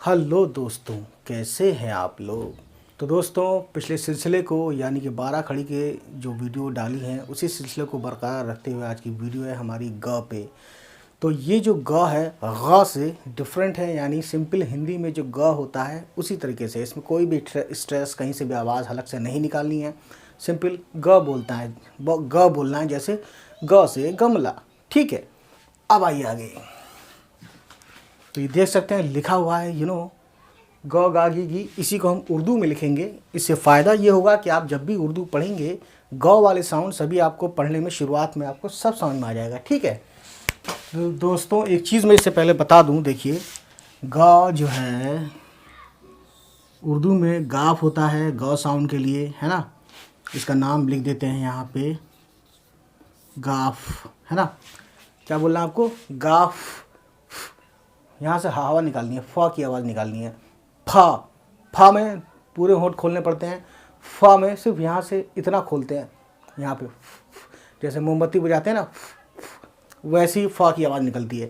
Hello दोस्तों, कैसे हैं आप लोग। तो दोस्तों, पिछले सिलसिले को यानी कि 12 खड़ी के जो वीडियो डाली हैं उसी सिलसिले को बरकरार रखते हुए आज की वीडियो है हमारी ग पे। तो ये जो ग है ग से डिफरेंट है, यानी सिंपल हिंदी में जो ग होता है उसी तरीके से इसमें कोई भी स्ट्रेस कहीं से भी आवाज़ हलक से नहीं निकालनी है। सिंपल ग बोलता है, ग बोलना है, जैसे ग से गमला। ठीक है, अब आइए आगे। तो ये देख सकते हैं लिखा हुआ है ग गा गी गी। इसी को हम उर्दू में लिखेंगे। इससे फ़ायदा ये होगा कि आप जब भी उर्दू पढ़ेंगे ग वाले साउंड सभी आपको पढ़ने में शुरुआत में आपको सब समझ में आ जाएगा। ठीक है। तो दोस्तों, एक चीज़ मैं इससे पहले बता दूं, देखिए ग जो है उर्दू में गाफ होता है ग साउंड के लिए, है ना। इसका नाम लिख देते हैं यहाँ पे गाफ, है ना। क्या बोलना है आपको? गाफ। यहाँ से हवा निकालनी है, फ की आवाज़ निकालनी है। फा में पूरे होंठ खोलने पड़ते हैं। फ में सिर्फ यहाँ से इतना खोलते हैं, यहाँ पे जैसे मोमबत्ती बुझाते हैं ना, वैसे ही फ की आवाज़ निकलती है।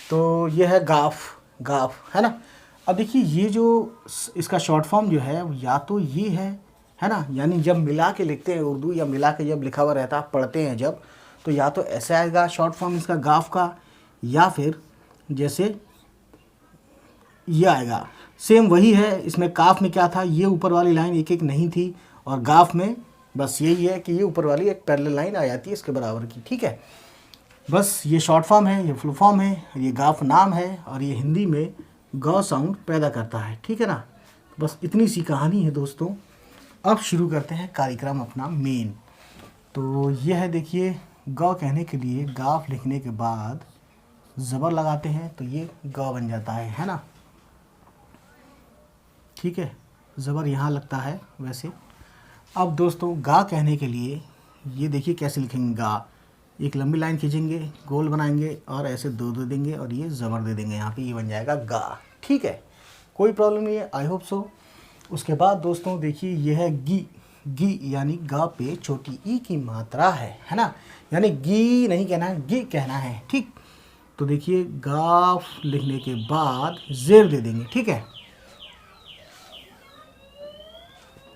तो ये है गाफ, गाफ, है ना। अब देखिए ये जो इसका शॉर्ट फॉर्म जो है या तो ये है ना, यानी जब मिला के लिखते हैं उर्दू या मिला के जब लिखा हुआ रहता है पढ़ते हैं जब, तो या तो ऐसे आएगा शॉर्ट फॉर्म इसका गाफ का, या फिर जैसे ये आएगा। सेम वही है। इसमें काफ में क्या था, ये ऊपर वाली लाइन एक एक नहीं थी, और गाफ में बस यही है कि ये ऊपर वाली एक पैरेलल लाइन आ जाती है इसके बराबर की। ठीक है, बस ये शॉर्ट फॉर्म है, ये फुल फॉर्म है, ये गाफ नाम है, और ये हिंदी में ग साउंड पैदा करता है। ठीक है ना। बस इतनी सी कहानी है दोस्तों। अब शुरू करते हैं कार्यक्रम अपना मेन। तो ये है, देखिए ग कहने के लिए गाफ लिखने के बाद ज़बर लगाते हैं तो ये ग बन जाता है ना। ठीक है, ज़बर यहाँ लगता है वैसे। अब दोस्तों गा कहने के लिए ये देखिए कैसे लिखेंगे। गा एक लंबी लाइन खींचेंगे, गोल बनाएंगे और ऐसे दो दे देंगे और ये ज़बर दे देंगे यहाँ पे, ये बन जाएगा गा। ठीक है, कोई प्रॉब्लम नहीं है, आई होप सो। उसके बाद दोस्तों देखिए ये है गी। गी यानी गा पे छोटी ई की मात्रा है ना, यानी गी नहीं कहना है, गी कहना है। ठीक, तो देखिए गाफ लिखने के बाद जेर दे देंगे। ठीक है,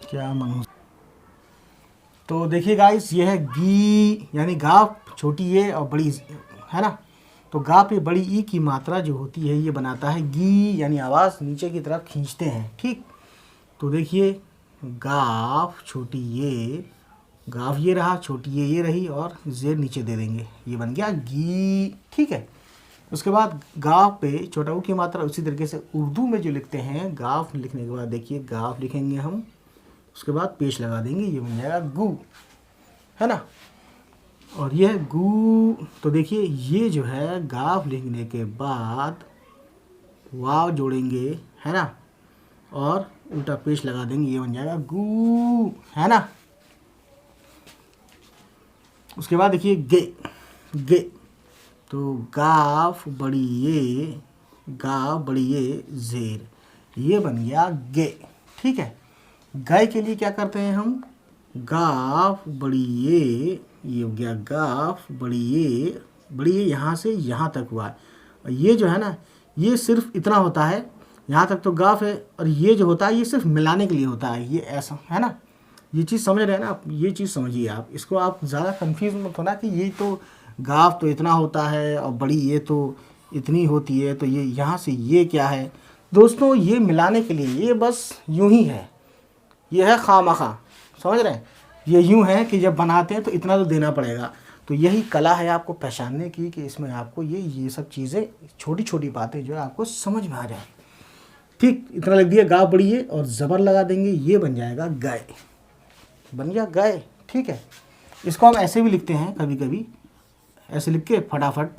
क्या मनू। तो देखिए गाइस, ये है गी यानी गाफ छोटी ये और बड़ी, है ना। तो गा पे बड़ी ई की मात्रा जो होती है ये बनाता है गी, यानी आवाज़ नीचे की तरफ खींचते हैं। ठीक, तो देखिए गाफ छोटी ये, गाफ ये रहा, छोटी ये रही, और जेर नीचे दे देंगे, ये बन गया गी। ठीक है, उसके बाद गाफ पे छोटा ऊ की मात्रा उसी तरीके से उर्दू में जो लिखते हैं, गाफ लिखने के बाद देखिए गाफ लिखेंगे हम, उसके बाद पेश लगा देंगे, ये बन जाएगा गू, है ना। और ये है गू। तो देखिए ये जो है गाफ लिखने के बाद वाव जोड़ेंगे, है ना, और उल्टा पेश लगा देंगे, ये बन जाएगा गू, है ना। उसके बाद देखिए गे। गे तो गाफ बड़ी ये, गाफ बड़ी ये जेर, ये बन गया गे। ठीक है, गाय के लिए क्या करते हैं हम, गाफ बड़ी ये हो गया गाफ बड़ी ये यहाँ से यहाँ तक हुआ है। और ये जो है ना, ये सिर्फ इतना होता है, यहाँ तक तो गाफ है, और ये जो होता है ये सिर्फ मिलाने के लिए होता है, ये ऐसा, है ना। ये चीज़ समझ रहे हैं ना आप, ये चीज़ समझिए आप, इसको आप ज़्यादा कंफ्यूज मत होना कि ये तो गाफ तो इतना होता है और बड़ी ये तो इतनी होती है, तो ये यहाँ से ये क्या है। दोस्तों ये मिलाने के लिए, ये बस यूँ ही है, ये है खामखा, समझ रहे हैं। ये यूँ है कि जब बनाते हैं तो इतना तो देना पड़ेगा। तो यही कला है आपको पहचानने की कि इसमें आपको ये सब चीज़ें, छोटी छोटी बातें जो है आपको समझ में आ जाए। ठीक, इतना लग दिया गाफ बड़ी ये, और ज़बर लगा देंगे, ये बन जाएगा गाय, बन गया गाय। ठीक है, इसको हम ऐसे भी लिखते हैं, कभी कभी ऐसे लिख के फटाफट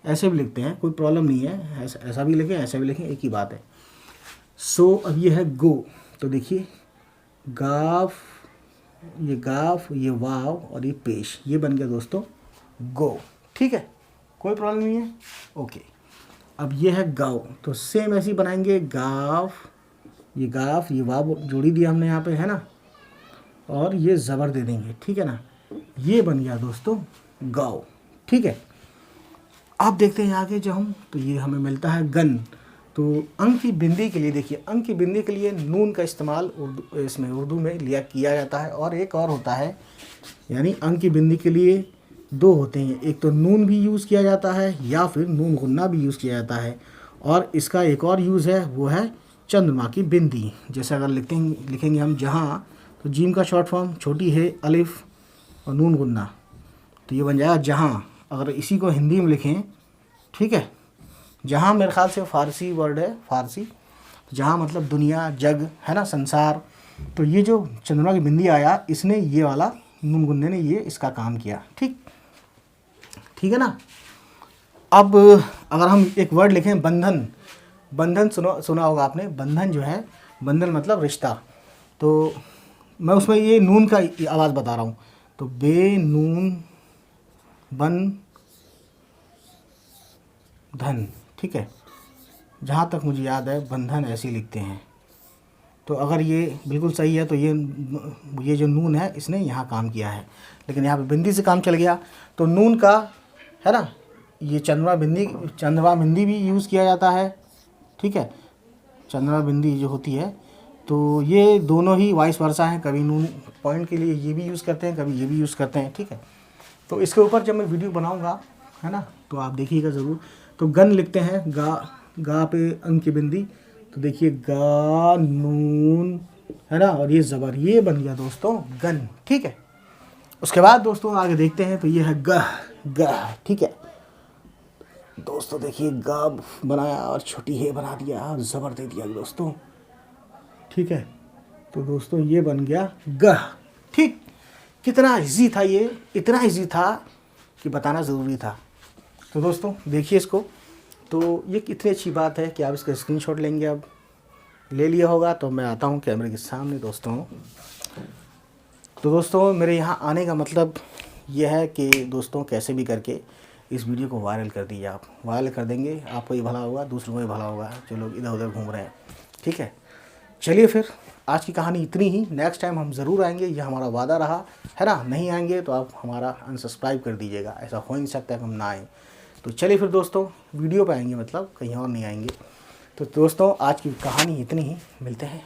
ऐसे भी लिखते हैं, कोई प्रॉब्लम नहीं है, ऐसा भी लिखें ऐसा भी लिखें, एक ही बात है। सो अब ये है गो। तो देखिए गाफ, ये वाव और ये पेश, ये बन गया दोस्तों गो। ठीक है, कोई प्रॉब्लम नहीं है, ओके। अब ये है गाओ। तो सेम ऐसे ही बनाएंगे, गाफ ये वाव जोड़ी दिया हमने यहाँ पे, है ना, और ये ज़बर दे देंगे। ठीक है ना, ये बन गया दोस्तों गाओ। ठीक है, अब देखते हैं आगे जो हम, तो ये हमें मिलता है गन। तो अंक की बिंदी के लिए देखिए, अंक की बिंदी के लिए नून का इस्तेमाल उर्दू में किया जाता है। और एक और होता है, यानी अंक की बिंदी के लिए दो होते हैं, एक तो नून भी यूज़ किया जाता है या फिर नून गुन्ना भी यूज़ किया जाता है। और इसका एक और यूज़ है, वो है चंद्रमा की बिंदी। जैसे अगर लिखेंगे हम जहाँ, तो जीम का शॉर्ट फॉर्म छोटी है अलिफ और नून गुन्ना, तो ये बन जाएगा जहाँ। अगर इसी को हिंदी में लिखें, ठीक है, जहाँ मेरे ख्याल से फ़ारसी वर्ड है, फ़ारसी, जहाँ मतलब दुनिया, जग है ना, संसार। तो ये जो चंद्रमा की बिंदी आया, इसने ये वाला नून गुन्ने ने ये इसका काम किया। ठीक है ना। अब अगर हम एक वर्ड लिखें बंधन, बंधन सुना होगा आपने। बंधन जो है, बंधन मतलब रिश्ता। तो मैं उसमें ये नून का आवाज़ बता रहा हूँ, तो बे नून बन धन, ठीक है। जहाँ तक मुझे याद है बंधन ऐसे लिखते हैं। तो अगर ये बिल्कुल सही है तो ये जो नून है इसने यहाँ काम किया है, लेकिन यहाँ पे बिंदी से काम चल गया। तो नून का है ना, ये चंद्रमा बिंदी भी यूज़ किया जाता है, ठीक है। चंद्रमा बिंदी जो होती है, तो ये दोनों ही वाइस वर्सा हैं। कभी नून पॉइंट के लिए ये भी यूज़ करते हैं, कभी ये भी यूज़ करते हैं, ठीक है। तो इसके ऊपर जब मैं वीडियो बनाऊँगा, है ना, तो आप देखिएगा ज़रूर। तो गन लिखते हैं, गा पे अंक की बिंदी, तो देखिए गा नून, है ना, और ये ज़बर, ये बन गया दोस्तों गन, ठीक है। उसके बाद दोस्तों आगे देखते हैं, तो ये है गह, ठीक है दोस्तों। देखिए गा बनाया और छोटी हे बना दिया और ज़बर दे दिया दोस्तों, ठीक है। तो दोस्तों ये बन गया गह, ठीक। कितना इजी था ये, इतना इजी था कि बताना ज़रूरी था। तो दोस्तों देखिए इसको, तो ये कितनी अच्छी बात है कि आप इसका स्क्रीनशॉट लेंगे। अब ले लिया होगा तो मैं आता हूँ कैमरे के सामने दोस्तों। तो दोस्तों मेरे यहाँ आने का मतलब ये है कि दोस्तों कैसे भी करके इस वीडियो को वायरल कर दीजिए। आप वायरल कर देंगे, आपको ही भला होगा, दूसरों को ही भला होगा जो लोग इधर उधर घूम रहे हैं, ठीक है। चलिए फिर आज की कहानी इतनी ही। नेक्स्ट टाइम हम ज़रूर आएंगे, ये हमारा वादा रहा है ना। नहीं आएंगे तो आप हमारा अनसब्सक्राइब कर दीजिएगा, ऐसा हो नहीं सकता कि हम ना आएँ। तो चलिए फिर दोस्तों, वीडियो पे आएंगे, मतलब कहीं और नहीं आएंगे। तो दोस्तों आज की कहानी इतनी ही, मिलते हैं।